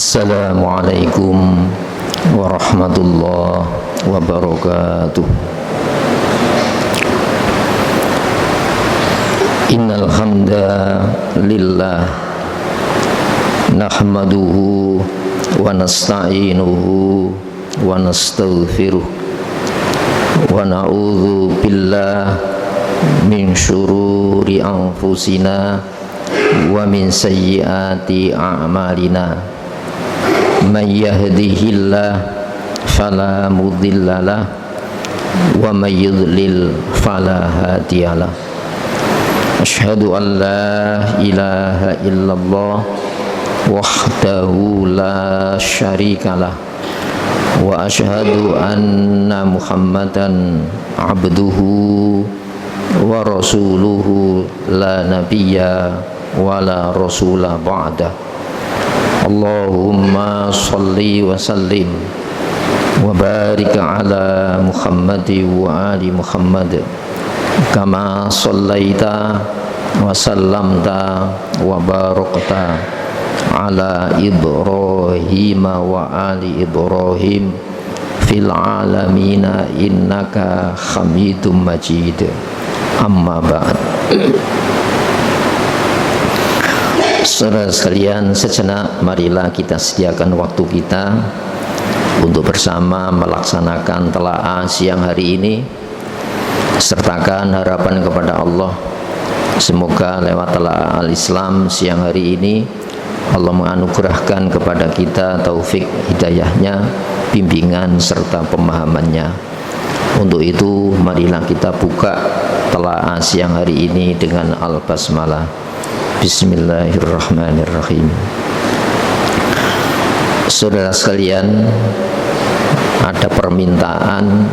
Assalamualaikum warahmatullahi wabarakatuh. Innal hamdalillah nahmaduhu wa nasta'inuhu wa nastaghfiruh wa na'udzu billahi min syururi anfusina wa min sayyiati a'malina. Man yahdihillah fala mudhillalah wa may yudlil fala hadiyalah. Asyhadu an la ilaha illallah wahdahu la syarikalah wa asyhadu anna Muhammadan abduhu wa rasuluhu la nabiyya wa la rasula ba'dah. Allahumma salli wa sallim wa barik ala Muhammad wa ali Muhammad kama sallaita wa sallamta wa barakta ala Ibrahim wa ali Ibrahim fil alamina innaka Hamidum Majid. Amma ba'd. Saudara sekalian, sejenak marilah kita sediakan waktu kita untuk bersama melaksanakan telaah siang hari ini. Sertakan harapan kepada Allah, semoga lewat telaah al-Islam siang hari ini Allah menganugerahkan kepada kita taufik hidayahnya, bimbingan serta pemahamannya. Untuk itu marilah kita buka telaah siang hari ini dengan al-basmalah. Bismillahirrahmanirrahim. Saudara sekalian, ada permintaan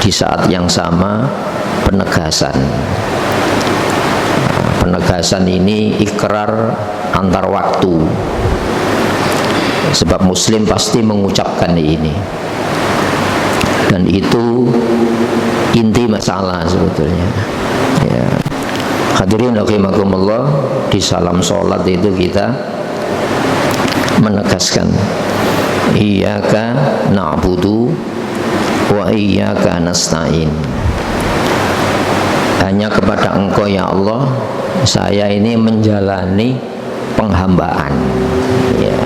di saat yang sama penegasan. Penegasan ini ikrar antar waktu. Sebab Muslim pasti mengucapkan ini. Dan itu inti masalah sebetulnya. Ya. Hadirin rahimakumullah, di salam sholat itu kita menegaskan iyyaka na'budu wa iyyaka nasta'in. Hanya kepada Engkau ya Allah saya ini menjalani penghambaan. Ya.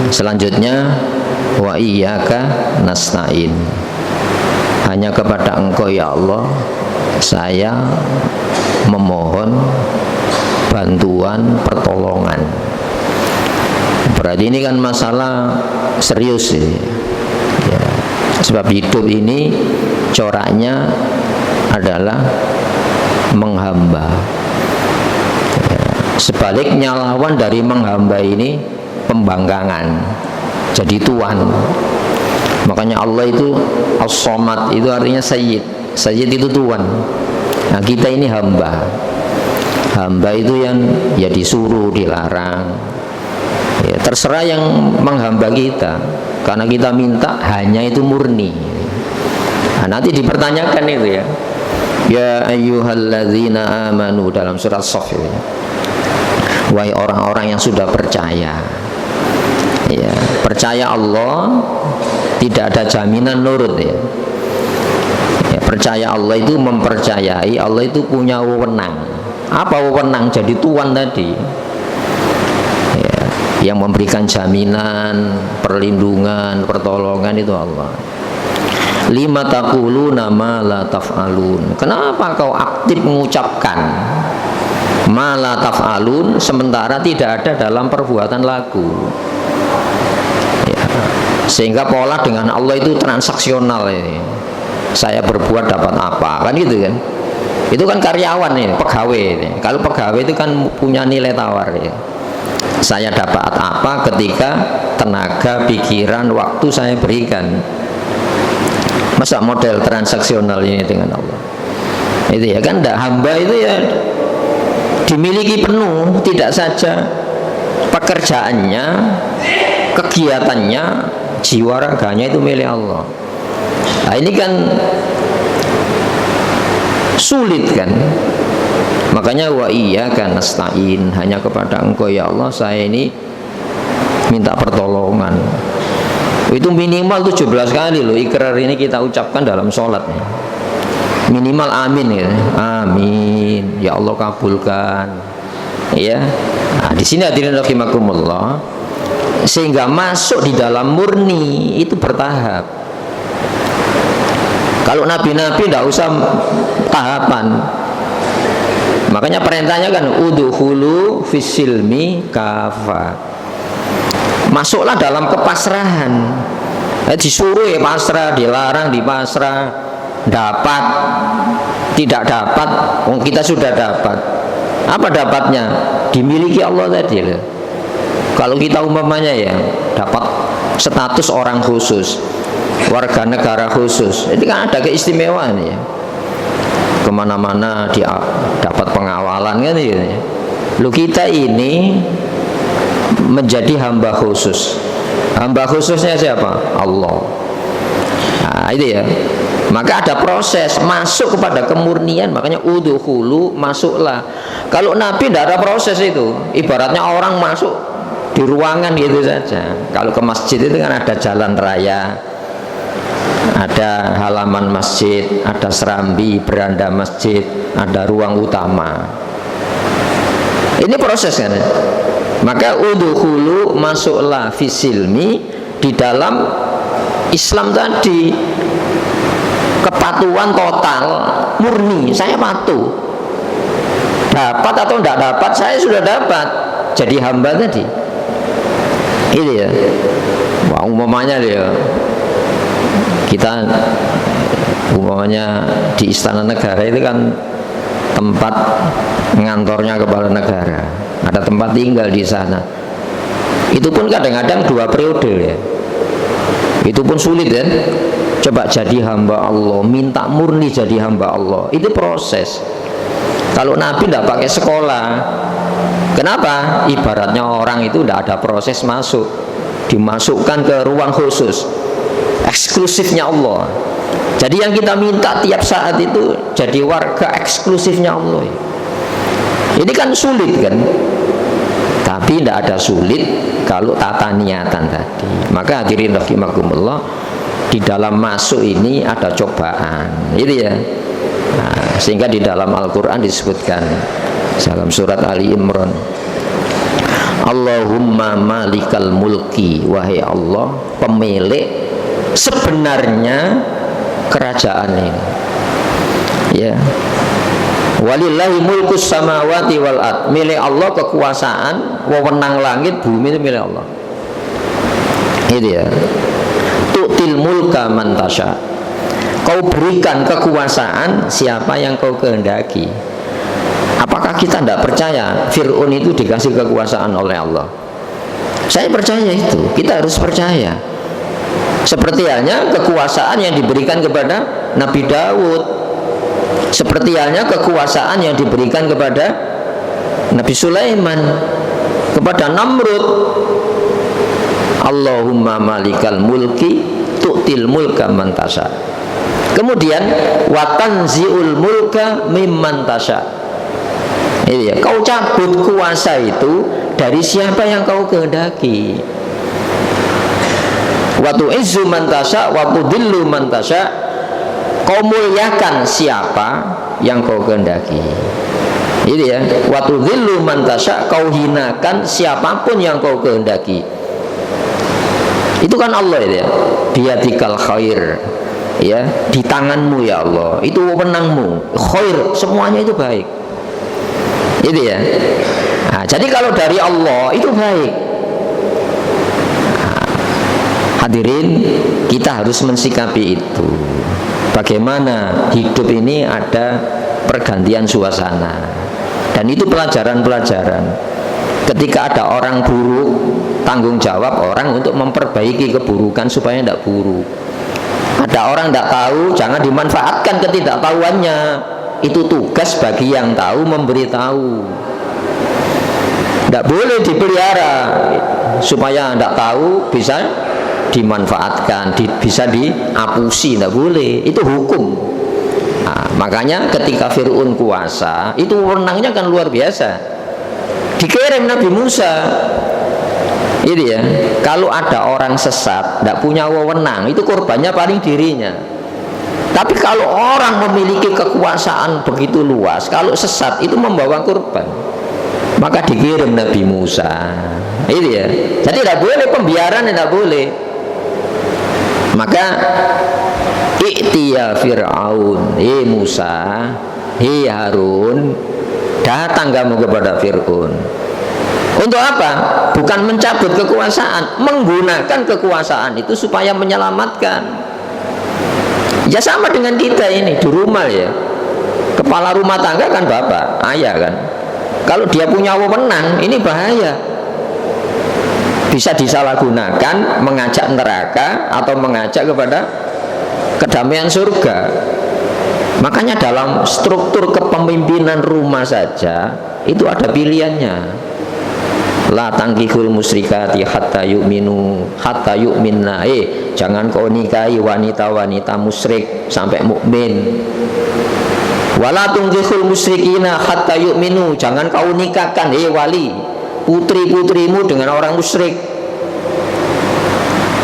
Selanjutnya wa iyyaka nasta'in. Hanya kepada Engkau ya Allah saya memohon bantuan pertolongan. Berarti ini kan masalah serius ya. Sebab hidup ini coraknya adalah menghamba. Sebaliknya lawan dari menghamba ini pembangkangan, jadi tuan. Makanya Allah itu as-somad, itu artinya sayyid. Sayyid itu tuan. Nah kita ini hamba. Hamba itu yang ya disuruh, dilarang. Ya, terserah yang menghamba kita. Karena kita minta hanya itu murni. Nah, nanti dipertanyakan itu ya. Ya ayyuhalladzina amanu dalam surat Shaff. Ya. Wahai orang-orang yang sudah percaya. Ya, percaya Allah tidak ada jaminan nurut ya. Ya, percaya Allah itu mempercayai Allah itu punya wewenang. Apa wewenang? Jadi tuan tadi ya, yang memberikan jaminan, perlindungan, pertolongan itu Allah. Lima taquluna ma la taf'alun. Kenapa kau aktif mengucapkan ma la taf'alun sementara tidak ada dalam perbuatan laku ya, sehingga pola dengan Allah itu transaksional ini. Saya berbuat dapat apa, kan gitu kan? Itu kan karyawan ini, pegawai ini. Kalau pegawai itu kan punya nilai tawar ya. Saya dapat apa ketika tenaga, pikiran, waktu saya berikan. Masa model transaksional ini dengan Allah? Itu ya kan, enggak, hamba itu ya dimiliki penuh, tidak saja pekerjaannya, kegiatannya, jiwa raganya itu milik Allah. Nah ini kan sulit kan. Makanya wa iyyaka nasta'in, hanya kepada Engkau ya Allah saya ini minta pertolongan. Itu minimal 17 kali loh ikrar ini kita ucapkan dalam sholat nih. Minimal amin ya. Amin ya Allah kabulkan ya. Nah, di sini hadirin rahimakumullah, sehingga masuk di dalam murni itu bertahap. Kalau nabi-nabi tidak usah tahapan. Makanya perintahnya kan udkhulu fisilmi kafa. Masuklah dalam kepasrahan. Disuruh ya pasrah, dilarang di pasrah. Dapat, tidak dapat, kita sudah dapat. Apa dapatnya? Dimiliki Allah tadi loh. Kalau kita umpamanya ya dapat status orang khusus, warga negara khusus, itu kan ada keistimewaan ya. Kemana-mana dia dapat pengawalan kan gitu ya. Lu kita ini menjadi hamba khusus. Hamba khususnya siapa? Allah. Nah, itu ya. Maka ada proses masuk kepada kemurnian, makanya udkhulu, masuklah. Kalau Nabi tidak ada proses itu, ibaratnya orang masuk di ruangan gitu saja. Kalau ke masjid itu kan ada jalan raya, ada halaman masjid, ada serambi, beranda masjid, ada ruang utama. Ini proses kan. Maka udkhulu, masuklah fisilmi, di dalam Islam tadi. Kepatuhan total, murni, saya patuh. Dapat atau tidak dapat, saya sudah dapat. Jadi hamba tadi. Ini ya. Wah, umpamanya dia, kita umpamanya di Istana Negara itu kan tempat ngantornya kepala negara. Ada tempat tinggal di sana. Itu pun kadang-kadang 2 periode ya. Itu pun sulit ya. Coba jadi hamba Allah, minta murni jadi hamba Allah. Itu proses. Kalau Nabi tidak pakai sekolah, kenapa? Ibaratnya orang itu tidak ada proses masuk, dimasukkan ke ruang khusus, eksklusifnya Allah. Jadi yang kita minta tiap saat itu jadi warga eksklusifnya Allah. Ini kan sulit kan? Tapi tidak ada sulit kalau tata niatan tadi. Maka hadirin rahimakumullah, di dalam masuk ini ada cobaan, itu ya. Nah, sehingga di dalam Al-Quran disebutkan dalam surat Ali Imran, Allahumma malikal mulki, wahai Allah pemilik sebenarnya kerajaan ini ya. Walillahi mulkus samawati wal ard, milik Allah kekuasaan wewenang langit bumi itu milik Allah. Itu ya. Tu'til mulka man tasha, kau berikan kekuasaan siapa yang kau kehendaki. Apakah kita tidak percaya Fir'aun itu dikasih kekuasaan oleh Allah? Saya percaya itu, kita harus percaya. Seperti halnya kekuasaan yang diberikan kepada Nabi Daud, seperti halnya kekuasaan yang diberikan kepada Nabi Sulaiman, kepada Namrud. Allahumma malikal mulki tu'til mulka man tasha. Kemudian wa tanzi'ul mulka mimman tasha. Ini ya, kau cabut kuasa itu dari siapa yang kau kehendaki. Wa tu'izzu man tasha wa tudillu man tasha. Kau muliakan siapa yang kau kehendaki. Ini ya, wa tudillu man tasha, kau hinakan siapapun yang kau kehendaki. Itu kan Allah itu ya, biyadikal khair ya, di tanganmu ya Allah, itu wewenangmu, khair, semuanya itu baik. Itu ya. Nah, jadi kalau dari Allah itu baik. Nah, hadirin, kita harus mensikapi itu. Bagaimana hidup ini ada pergantian suasana, dan itu pelajaran-pelajaran. Ketika ada orang buruk, tanggung jawab orang untuk memperbaiki keburukan supaya tidak buruk. Ada orang tidak tahu, jangan dimanfaatkan ketidaktahuannya. Itu tugas bagi yang tahu memberitahu. Tidak boleh dipelihara supaya tidak tahu bisa dimanfaatkan, bisa diapusi, tidak boleh. Itu hukum. Nah, makanya ketika Fir'aun kuasa, itu wewenangnya kan luar biasa. Dikirim Nabi Musa. Itu ya. Kalau ada orang sesat, tidak punya wewenang, itu korbannya paling dirinya. Tapi kalau orang memiliki kekuasaan begitu luas, kalau sesat itu membawa korban, maka dikirim Nabi Musa. Itu ya. Jadi tidak boleh pembiaran, tidak boleh. Maka I'tiya Fir'aun, hei Musa, hei Harun, datang kamu kepada Fir'aun. Untuk apa? Bukan mencabut kekuasaan, menggunakan kekuasaan itu supaya menyelamatkan. Ya sama dengan kita ini di rumah ya. Kepala rumah tangga kan bapak, ayah kan. Kalau dia punya wewenang, ini bahaya. Bisa disalahgunakan, mengajak neraka atau mengajak kepada kedamaian surga. Makanya dalam struktur kepemimpinan rumah saja itu ada pilihannya. La tangkihul musyrikati hatta yu'minna. Jangan kau nikahi wanita-wanita musyrik sampai mukmin. Wala tungkihul musyrikina hatta yu'minu. Jangan kau nikahkan wali putri-putrimu dengan orang musyrik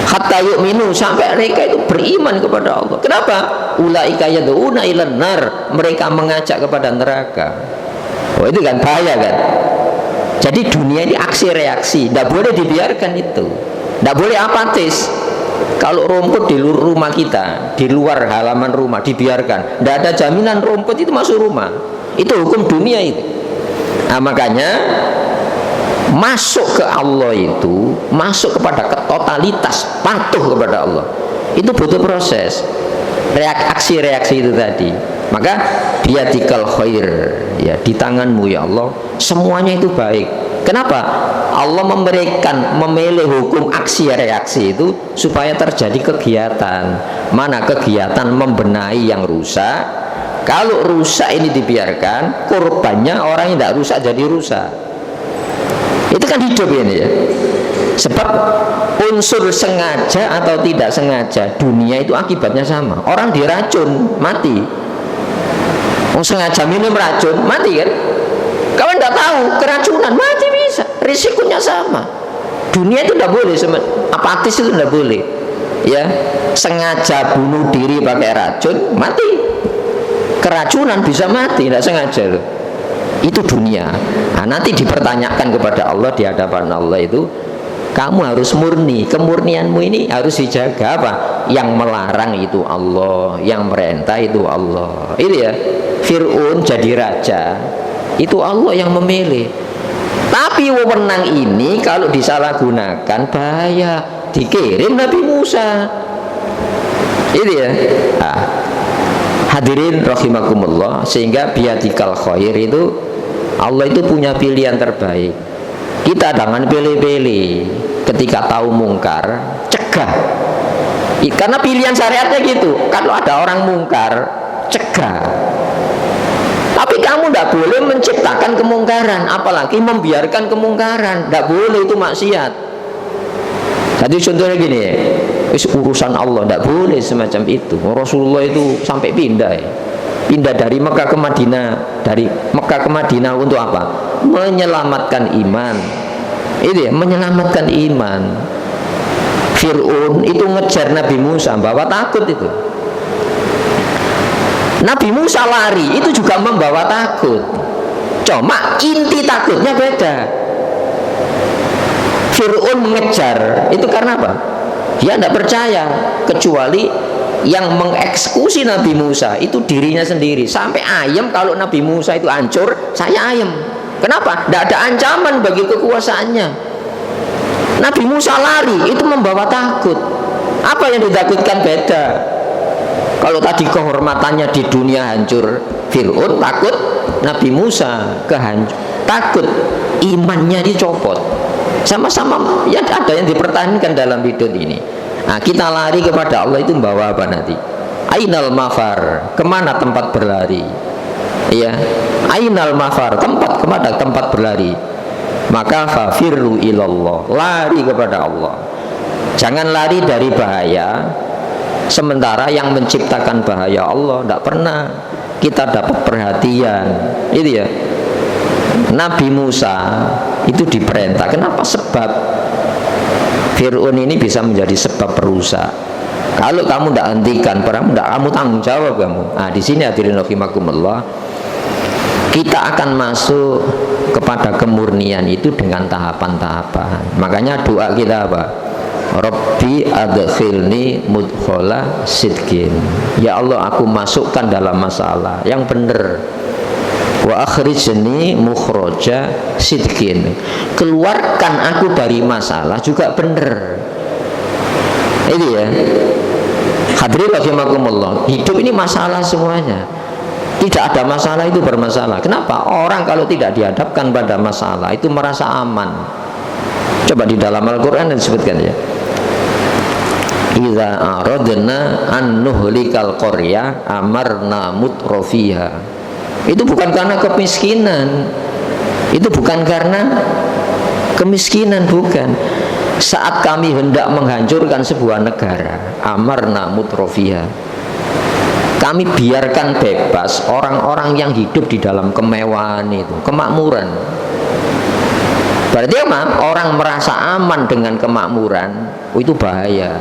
hatta yu'minu, sampai mereka itu beriman kepada Allah. Kenapa? Ulaika yad'una ilan nar, mereka mengajak kepada neraka. Oh, itu kan bahaya kan. Jadi dunia ini aksi reaksi, tidak boleh dibiarkan itu, tidak boleh apatis. Kalau rumput di rumah kita, di luar halaman rumah dibiarkan, tidak ada jaminan rumput itu masuk rumah. Itu hukum dunia itu. Nah, makanya masuk ke Allah itu, masuk kepada totalitas patuh kepada Allah, itu butuh proses aksi-reaksi itu tadi. Maka biyadikal khair, ya, di tanganmu ya Allah semuanya itu baik. Kenapa? Allah memilih hukum aksi reaksi itu supaya terjadi kegiatan. Mana kegiatan membenahi yang rusak. Kalau rusak ini dibiarkan, korbannya orang yang tidak rusak jadi rusak. Itu kan hidup ini ya. Sebab unsur sengaja atau tidak sengaja, dunia itu akibatnya sama. Orang diracun mati. Sengaja minum racun mati kan? Kawan tidak tahu keracunan mati bisa. Risikonya sama. Dunia itu tidak boleh, apatis itu tidak boleh. Ya, sengaja bunuh diri pakai racun mati. Keracunan bisa mati, tidak sengaja loh. Itu dunia. Nah, nanti dipertanyakan kepada Allah di hadapan Allah itu, kamu harus murni. Kemurnianmu ini harus dijaga. Apa? Yang melarang itu Allah, yang merintah itu Allah. Itu ya. Fir'aun jadi raja, itu Allah yang memilih. Tapi wewenang ini kalau disalahgunakan bahaya. Dikirim Nabi Musa. Itu ya. Nah, hadirin rahimakumullah, sehingga biyadikal khair itu Allah itu punya pilihan terbaik. Kita jangan pilih-pilih. Ketika tahu mungkar, cegah. Karena pilihan syariatnya gitu. Kalau ada orang mungkar, cegah. Tapi kamu tidak boleh menciptakan kemungkaran, apalagi membiarkan kemungkaran. Tidak boleh, itu maksiat. Jadi contohnya gini, urusan Allah tidak boleh semacam itu. Rasulullah itu sampai pindah dari Mekah ke Madinah, dari Mekah ke Madinah untuk apa? Menyelamatkan iman. Itu ya, menyelamatkan iman. Fir'aun itu ngejar Nabi Musa, bawa takut itu. Nabi Musa lari, itu juga membawa takut. Cuma inti takutnya beda. Fir'aun mengejar, itu karena apa? Dia tidak percaya, kecuali yang mengeksekusi Nabi Musa itu dirinya sendiri. Sampai ayam kalau Nabi Musa itu hancur, saya ayam. Kenapa? Tidak ada ancaman bagi kekuasaannya. Nabi Musa lari, itu membawa takut. Apa yang ditakutkan beda. Kalau tadi kehormatannya di dunia hancur, Fir'aun takut Nabi Musa takut imannya dicopot. Sama-sama ya, ada yang dipertahankan dalam hidup ini. Nah, kita lari kepada Allah itu membawa apa nanti? Ainal mafar, kemana tempat berlari? Ya, ainal mafar, kemana tempat berlari? Maka fafirru ilallah, lari kepada Allah. Jangan lari dari bahaya, sementara yang menciptakan bahaya Allah tidak pernah. kita dapat perhatian. Itu ya. Nabi Musa itu diperintah. Kenapa? Sebab Fir'aun ini bisa menjadi sebab perusak. Kalau kamu tidak hentikan perang, kamu tanggung jawab kamu. Nah, di sini hadirin rahimakumullah, kita akan masuk kepada kemurnian itu dengan tahapan-tahapan. Makanya doa kita apa? Rabbi adkhilni mudkhala sidqin. Ya Allah, aku masukkan dalam masalah yang benar. Wa akhrijni mukhraja sidqin. Keluarkan aku dari masalah juga benar. Itu ya. Hadirin rahimakumullah, hidup ini masalah semuanya. Tidak ada masalah itu bermasalah. Kenapa? Orang kalau tidak dihadapkan pada masalah itu merasa aman. Coba di dalam Al-Quran disebutkan ya, idza aradna an nuhlikal qaryah amarna mutrafiha. Itu bukan karena kemiskinan, itu bukan karena kemiskinan, bukan. Saat kami hendak menghancurkan sebuah negara, amarna mutrafiha, kami biarkan bebas orang-orang yang hidup di dalam kemewahan itu, kemakmuran. Berarti apa? Orang merasa aman dengan kemakmuran, itu bahaya.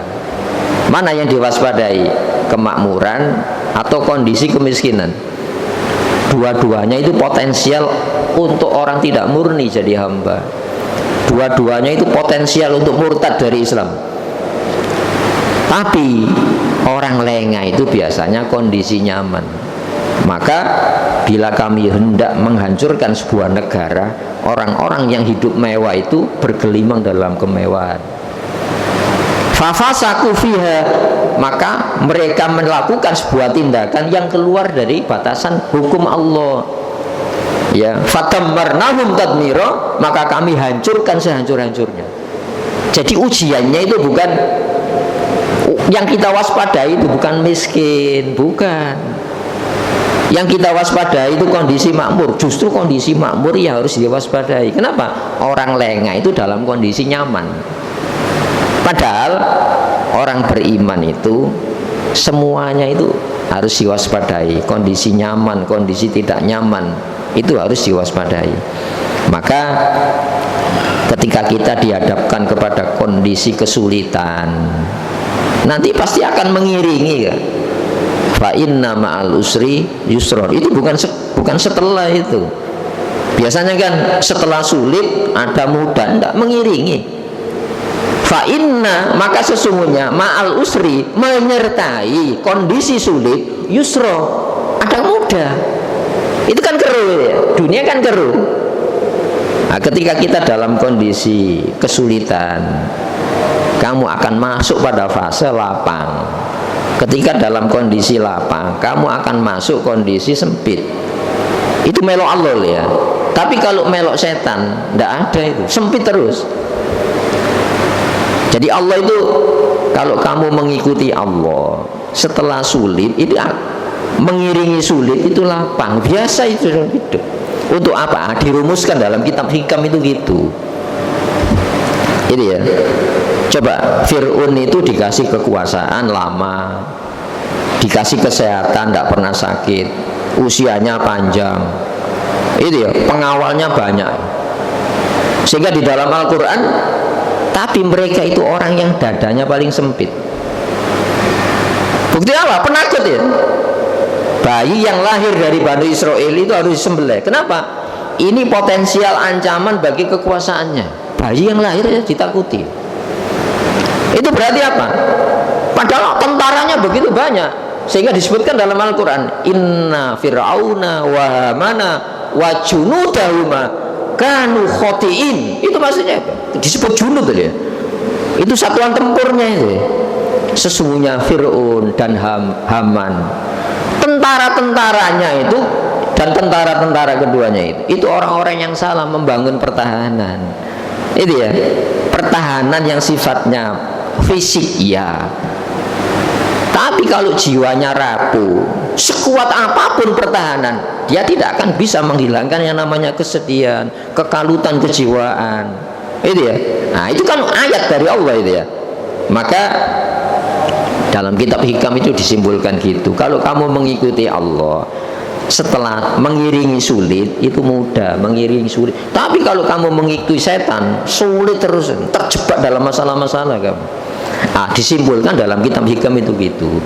Mana yang diwaspadai? Kemakmuran atau kondisi kemiskinan? Dua-duanya itu potensial untuk orang tidak murni jadi hamba. Dua-duanya itu potensial untuk murtad dari Islam. Tapi orang lengah itu biasanya kondisi nyaman. Maka bila kami hendak menghancurkan sebuah negara, orang-orang yang hidup mewah itu bergelimang dalam kemewahan. Fafasaku fiha, maka mereka melakukan sebuah tindakan yang keluar dari batasan hukum Allah. Ya, fatammarnahum tadmira, maka kami hancurkan sehancur-hancurnya. Jadi ujiannya itu bukan yang kita waspadai, itu bukan miskin, bukan. Yang kita waspadai itu kondisi makmur. Justru kondisi makmur ya harus diwaspadai. Kenapa? Orang lengah itu dalam kondisi nyaman. Padahal orang beriman itu semuanya itu harus diwaspadai. Kondisi nyaman, kondisi tidak nyaman, itu harus diwaspadai. Maka ketika kita dihadapkan kepada kondisi kesulitan, nanti pasti akan mengiringi ya. Fa inna ma'al usri yusra. Itu bukan setelah itu. Biasanya kan setelah sulit ada mudah, tidak mengiringi. Fa inna, maka sesungguhnya ma'al usri, menyertai kondisi sulit, yusra, ada mudah. Itu kan keruh ya. Dunia kan keruh. Nah, ketika kita dalam kondisi kesulitan, kamu akan masuk pada fase lapang. Ketika dalam kondisi lapang, kamu akan masuk kondisi sempit. Itu melok Allah ya. Tapi kalau melok setan, tidak ada itu, sempit terus. Jadi Allah itu, kalau kamu mengikuti Allah setelah sulit, itu mengiringi sulit itu lapang. Biasa itu hidup. Untuk apa? Dirumuskan dalam kitab hikam itu gitu. Ini ya. Coba Fir'aun itu dikasih kekuasaan lama, dikasih kesehatan, tidak pernah sakit, usianya panjang. Itu ya, pengawalnya banyak. Sehingga di dalam Al-Quran, tapi mereka itu orang yang dadanya paling sempit. Bukti apa? Penakut ya. Bayi yang lahir dari Bani Israel itu harus disembelih. Kenapa? Ini potensial ancaman bagi kekuasaannya. Bayi yang lahir ya ditakuti. Itu berarti apa? Padahal tentaranya begitu banyak, sehingga disebutkan dalam Al-Quran, inna fir'auna wa hamana wa junudahuma kanu khotiin. Itu maksudnya disebut junud ya. Itu satuan tempurnya itu. Sesungguhnya Fir'aun dan Haman, tentara-tentaranya itu dan tentara-tentara keduanya itu orang-orang yang salah membangun pertahanan. Itu ya, pertahanan yang sifatnya fisik ya. Tapi kalau jiwanya rapuh, sekuat apapun pertahanan, dia tidak akan bisa menghilangkan yang namanya kesedihan, kekalutan kejiwaan. Itu ya. Nah, itu kan ayat dari Allah itu ya. Maka dalam kitab hikam itu disimpulkan gitu. Kalau kamu mengikuti Allah, setelah mengiringi sulit itu mudah, mengiringi sulit. Tapi kalau kamu mengikuti setan, sulit terus, terjebak dalam masalah-masalah kamu. Disimpulkan dalam kitab hikam itu gitu.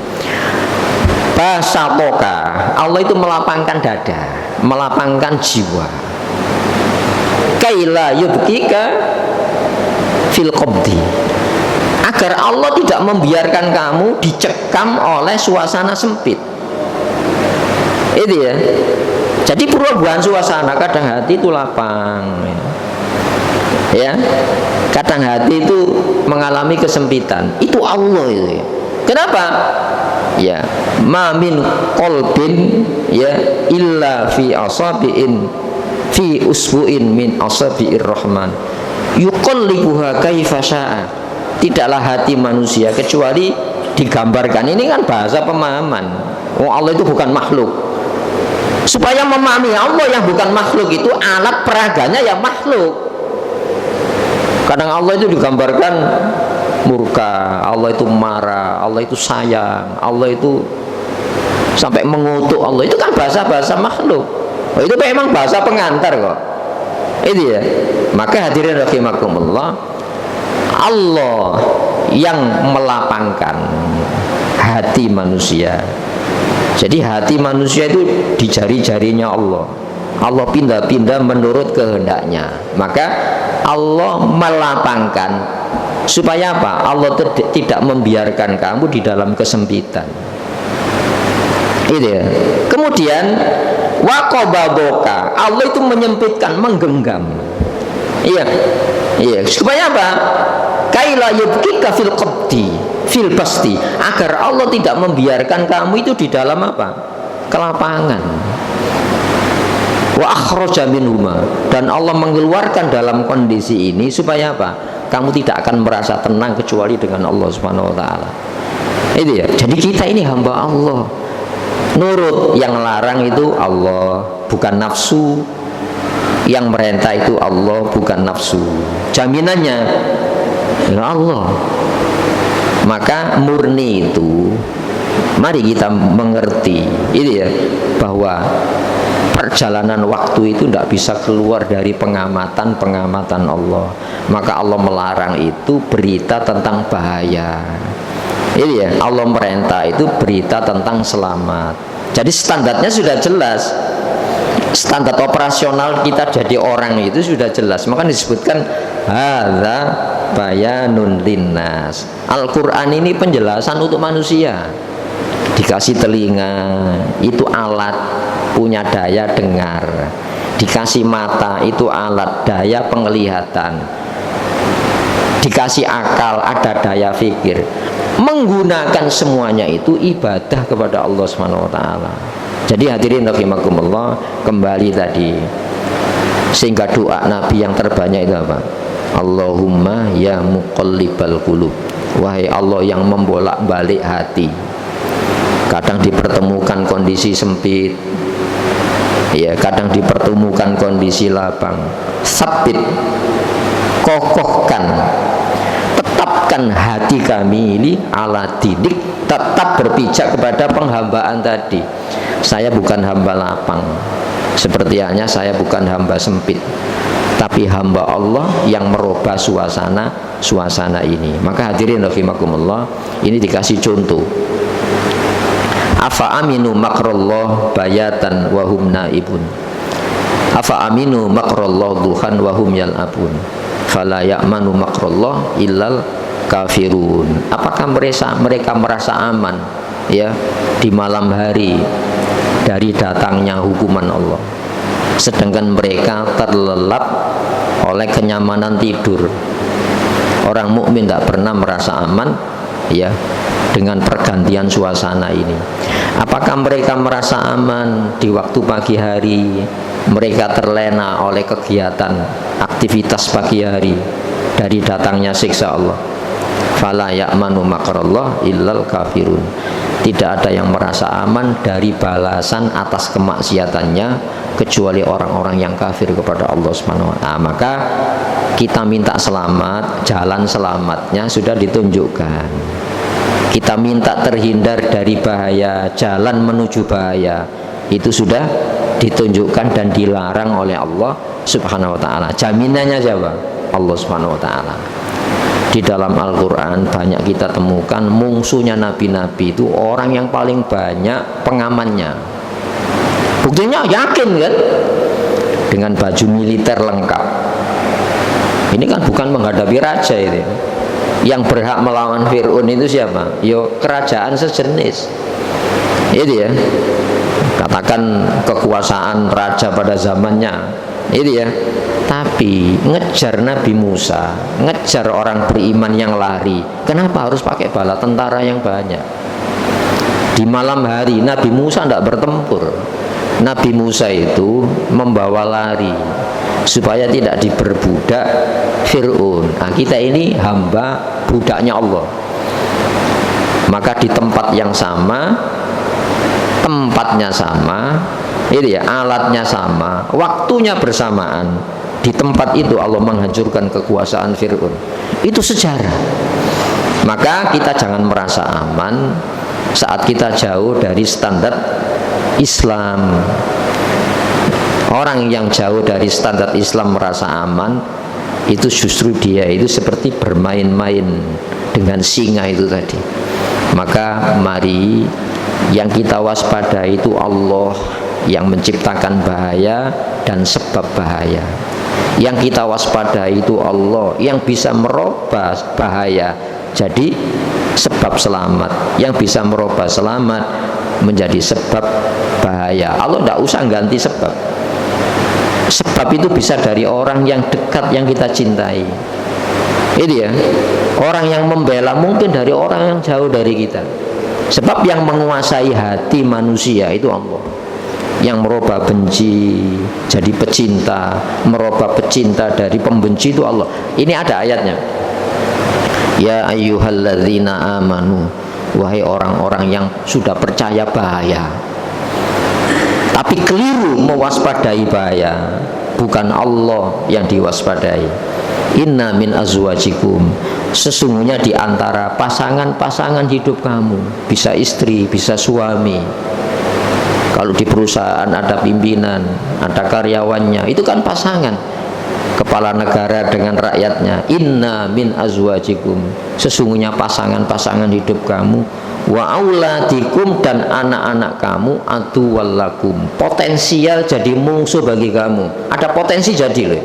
Basatoka, Allah itu melapangkan dada, melapangkan jiwa. Kaila yubkika fil qabdi, agar Allah tidak membiarkan kamu dicekam oleh suasana sempit. Itu ya. Jadi perubahan suasana, kadang hati itu lapang, ya. Kadang hati itu mengalami kesempitan. Itu Allah itu. Ya. Kenapa? Ya, ma min qalbin ya illa fi asabiin fi usbu'in min asabi'ir rahman yuqallibuha kaifa syaa. Tidaklah hati manusia kecuali digambarkan. Ini kan bahasa pemahaman. Allah itu bukan makhluk. Supaya memahami Allah yang bukan makhluk itu alat peraganya yang makhluk. Kadang Allah itu digambarkan murka, Allah itu marah, Allah itu sayang, Allah itu sampai mengutuk Allah. Itu kan bahasa-bahasa makhluk. Itu memang bahasa pengantar kok. Itu ya. Maka hadirin rahimakumullah, Allah yang melapangkan hati manusia. Jadi hati manusia itu di jari-jarinya Allah. Allah pindah-pindah menurut kehendaknya. Maka Allah melapangkan supaya apa? Allah tidak membiarkan kamu di dalam kesempitan. Itu ya. Kemudian waqabadoka, Allah itu menyempitkan, menggenggam. Iya. Iya. Supaya apa? Kaila yubkika fil qabdi fil basti, agar Allah tidak membiarkan kamu itu di dalam apa? Kelapangan. Wa akhraja minhuma, dan Allah mengeluarkan dalam kondisi ini supaya apa? Kamu tidak akan merasa tenang kecuali dengan Allah Subhanahu wa taala. Itu ya. Jadi kita ini hamba Allah. Nurut yang larang itu Allah, bukan nafsu. Yang merintah itu Allah, bukan nafsu. Jaminannya ya Allah. Maka murni itu, mari kita mengerti ini ya, bahwa perjalanan waktu itu tidak bisa keluar dari pengamatan Allah. Maka Allah melarang itu berita tentang bahaya. Ini ya, Allah merintah itu berita tentang selamat. Jadi standarnya sudah jelas. Standar operasional kita jadi orang itu sudah jelas. Maka disebutkan hadza bayanun linnas. Al-Quran ini penjelasan untuk manusia. Dikasih telinga, itu alat punya daya dengar. Dikasih mata, itu alat daya penglihatan. Dikasih akal, ada daya fikir. Menggunakan semuanya itu ibadah kepada Allah Subhanahu wa taala. Jadi hadirin rahimakumullah, kembali tadi, sehingga doa Nabi yang terbanyak itu apa? Allahumma ya muqallibal qulub, wahai Allah yang membolak-balik hati. Kadang dipertemukan kondisi sempit, ya, kadang dipertemukan kondisi lapang. Sabit, kokohkan, tetapkan hati kami ini ala didik, tetap berpijak kepada penghambaan tadi. Saya bukan hamba lapang, seperti halnya saya bukan hamba sempit, tapi hamba Allah yang merubah suasana ini. Maka hadirin rahimakumullah, ini dikasih contoh. Afa aminu makrallah bayatan wa hum naibun. Afa aminu makrallah duhan wa hum yal'abun. Fala ya'manu makrallah illal kafirun. Apakah mereka merasa aman ya di malam hari dari datangnya hukuman Allah, sedangkan mereka terlelap oleh kenyamanan tidur? Orang mukmin tidak pernah merasa aman ya dengan pergantian suasana ini. Apakah mereka merasa aman di waktu pagi hari? Mereka terlena oleh kegiatan aktivitas pagi hari dari datangnya siksa Allah. Fala ya'manu makrallah illal kafirun. Tidak ada yang merasa aman dari balasan atas kemaksiatannya kecuali orang-orang yang kafir kepada Allah Subhanahu wa taala. Maka kita minta selamat, jalan selamatnya sudah ditunjukkan. Kita minta terhindar dari bahaya, jalan menuju bahaya itu sudah ditunjukkan dan dilarang oleh Allah Subhanahu wa taala. Jaminannya siapa? Allah Subhanahu wa taala. Di dalam Al-Qur'an banyak kita temukan musuhnya nabi-nabi itu orang yang paling banyak pengamannya. Buktinya yakin kan? Dengan baju militer lengkap. Ini kan bukan menghadapi raja itu. Yang berhak melawan Fir'aun itu siapa? Yo kerajaan sejenis. Itu ya. Katakan kekuasaan raja pada zamannya. Itu ya. Tapi ngejar Nabi Musa, ngejar orang beriman yang lari, kenapa harus pakai bala tentara yang banyak? Di malam hari Nabi Musa tidak bertempur. Nabi Musa itu membawa lari supaya tidak diperbudak Fir'aun. Nah, kita ini hamba budaknya Allah. Maka di tempat yang sama, tempatnya sama, itu ya, alatnya sama, waktunya bersamaan. Di tempat itu Allah menghancurkan kekuasaan Fir'aun. Itu sejarah. Maka kita jangan merasa aman saat kita jauh dari standar Islam. Orang yang jauh dari standar Islam merasa aman, itu justru dia itu seperti bermain-main dengan singa itu tadi. Maka mari yang kita waspada itu Allah yang menciptakan bahaya dan sebab bahaya. Yang kita waspada itu Allah yang bisa merubah bahaya jadi sebab selamat, yang bisa merubah selamat menjadi sebab bahaya. Allah tidak usah ganti sebab. Sebab itu bisa dari orang yang dekat yang kita cintai. Itu ya. Orang yang membela mungkin dari orang yang jauh dari kita. Sebab yang menguasai hati manusia itu Allah. Yang merubah benci jadi pecinta, merubah pecinta dari pembenci itu Allah. Ini ada ayatnya. Ya ayyuhalladzina amanu, wahai orang-orang yang sudah percaya bahaya tapi keliru mewaspadai bahaya, bukan Allah yang diwaspadai. Inna min azwajikum, sesungguhnya di antara pasangan-pasangan hidup kamu, bisa istri, bisa suami. Kalau di perusahaan ada pimpinan, ada karyawannya, itu kan pasangan. Kepala negara dengan rakyatnya. Inna min azwajikum, sesungguhnya pasangan-pasangan hidup kamu, wa auladikum, dan anak-anak kamu, aduwallakum, potensial jadi musuh bagi kamu. Ada potensi jadi loh.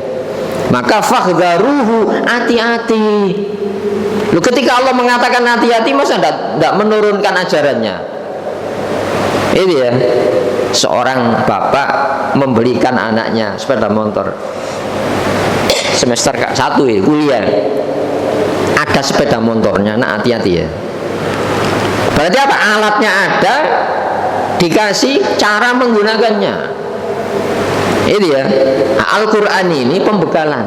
Maka fahdharuhu, hati-hati. Loh, ketika Allah mengatakan hati-hati, masa tidak menurunkan ajarannya? Ini ya, seorang bapak membelikan anaknya sepeda motor semester 1 ya, kuliah, ada sepeda motornya, nah hati-hati ya. Berarti apa? Alatnya ada, dikasih cara menggunakannya. Ini ya, Al-Quran ini pembekalan.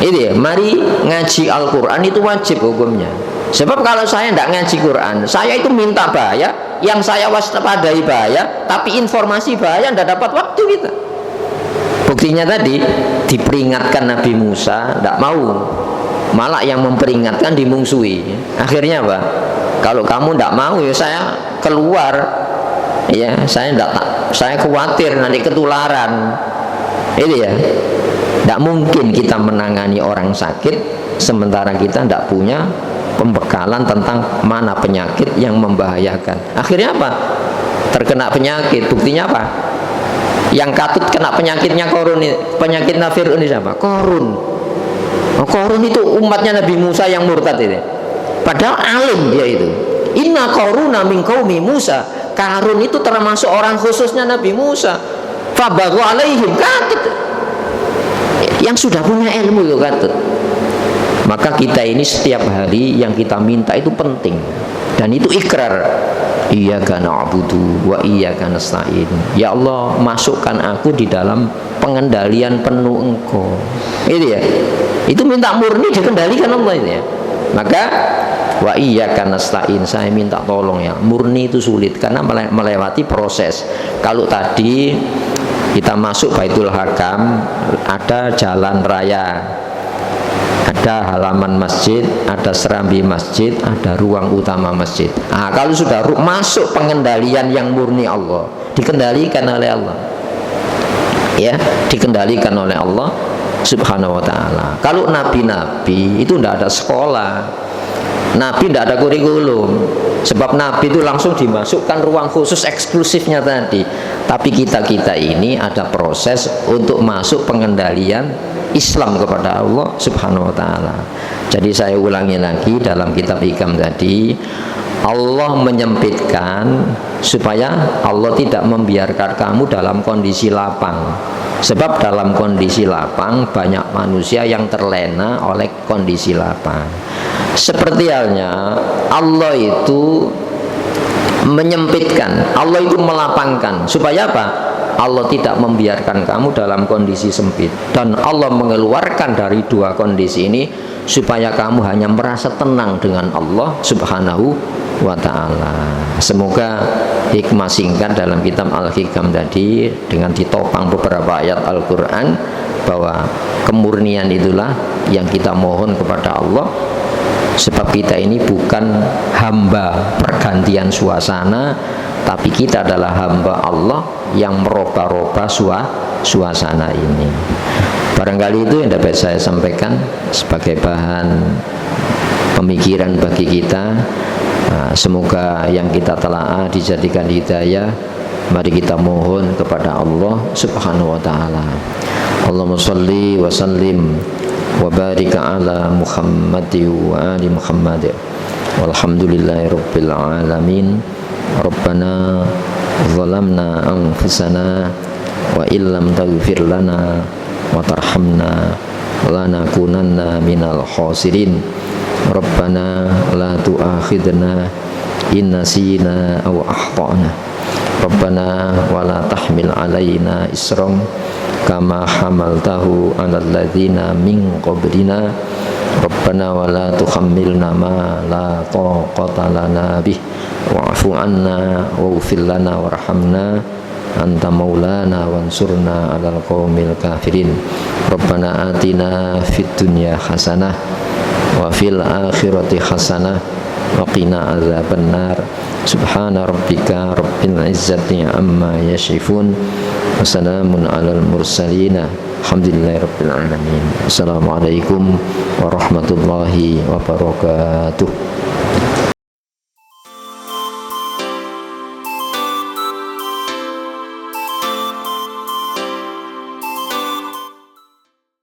Ini ya, mari ngaji Al-Quran itu wajib hukumnya. Sebab kalau saya tidak ngaji Quran, saya itu minta bahaya, yang saya waspadai bahaya, tapi informasi bahaya tidak dapat waktu kita. Buktinya tadi diperingatkan Nabi Musa, tidak mau, malah yang memperingatkan dimungsuhi. Akhirnya apa? Kalau kamu tidak mau, ya saya keluar. Ya, saya khawatir nanti ketularan. Ini ya, tidak mungkin kita menangani orang sakit sementara kita tidak punya pembekalan tentang mana penyakit yang membahayakan. Akhirnya apa? Terkena penyakit. Buktinya apa? Yang katut kena penyakitnya Korun, penyakitnya Fir'aun ini siapa? Korun. Korun itu umatnya Nabi Musa yang murtad ini. Padahal alim dia itu. Inna Koruna min qaumi Musa. Karun itu termasuk orang khususnya Nabi Musa. Fabagu alaihim, katut. Yang sudah punya ilmu itu katut. Maka kita ini setiap hari yang kita minta itu penting. Dan itu ikrar. Iyyaka na'budu wa iyyaka nasta'in. Ya Allah, masukkan aku di dalam pengendalian penuh Engkau. Itu ya. Itu minta murni dikendalikan Allah itu ya. Maka wa iyyaka nasta'in, saya minta tolong ya. Murni itu sulit karena melewati proses. Kalau tadi kita masuk Baitul Hakam, ada jalan raya. Ada halaman masjid, ada serambi masjid, ada ruang utama masjid. Nah, kalau sudah masuk pengendalian yang murni Allah, dikendalikan oleh Allah, ya, dikendalikan oleh Allah Subhanahu wa ta'ala. Kalau nabi-nabi itu tidak ada sekolah, nabi tidak ada kurikulum, sebab nabi itu langsung dimasukkan ruang khusus eksklusifnya tadi. Tapi kita ini ada proses untuk masuk pengendalian Islam kepada Allah Subhanahu wa ta'ala. Jadi saya ulangi lagi, dalam kitab Hikam tadi, Allah menyempitkan supaya Allah tidak membiarkan kamu dalam kondisi lapang. Sebab dalam kondisi lapang banyak manusia yang terlena oleh kondisi lapang. Seperti halnya Allah itu menyempitkan, Allah itu melapangkan, supaya apa? Allah tidak membiarkan kamu dalam kondisi sempit, dan Allah mengeluarkan dari dua kondisi ini supaya kamu hanya merasa tenang dengan Allah Subhanahu wa ta'ala. Semoga hikmah singkat dalam kitab Al-Hikam tadi dengan ditopang beberapa ayat Al-Quran, bahwa kemurnian itulah yang kita mohon kepada Allah. Sebab kita ini bukan hamba pergantian suasana, tapi kita adalah hamba Allah yang merubah-rubah suasana ini. Barangkali itu yang dapat saya sampaikan sebagai bahan pemikiran bagi kita. Semoga yang kita telaah dijadikan hidayah. Mari kita mohon kepada Allah Subhanahu wa ta'ala. Allahumma sholli wa sallim wa barik ala Muhammad wa ali Muhammad. Walhamdulillahi rabbil alamin. Rabbana zalamna anfusana wa illam taghfir lana wa tarhamna lanakunanna minal khasirin. Rabbana la tu'akhidna in nasina aw akhtana. Rabbana wa la tahmil alaina isran kama hamaltahu 'alal ladzina min qablina. Rabbana wa la tuhammilna ma la taqata lana bih wa'fu 'anna waghfir lana warhamna anta maulana wansurna 'alal qaumil kafirin. Rabbana atina fid dunya hasanah wa fil akhirati hasanah wa qina adzabannar. Subhana rabbika rabbil izzati amma yasifun wa salamun 'alal mursalin alhamdulillahi rabbil alamin. Assalamualaikum warahmatullahi wabarakatuh.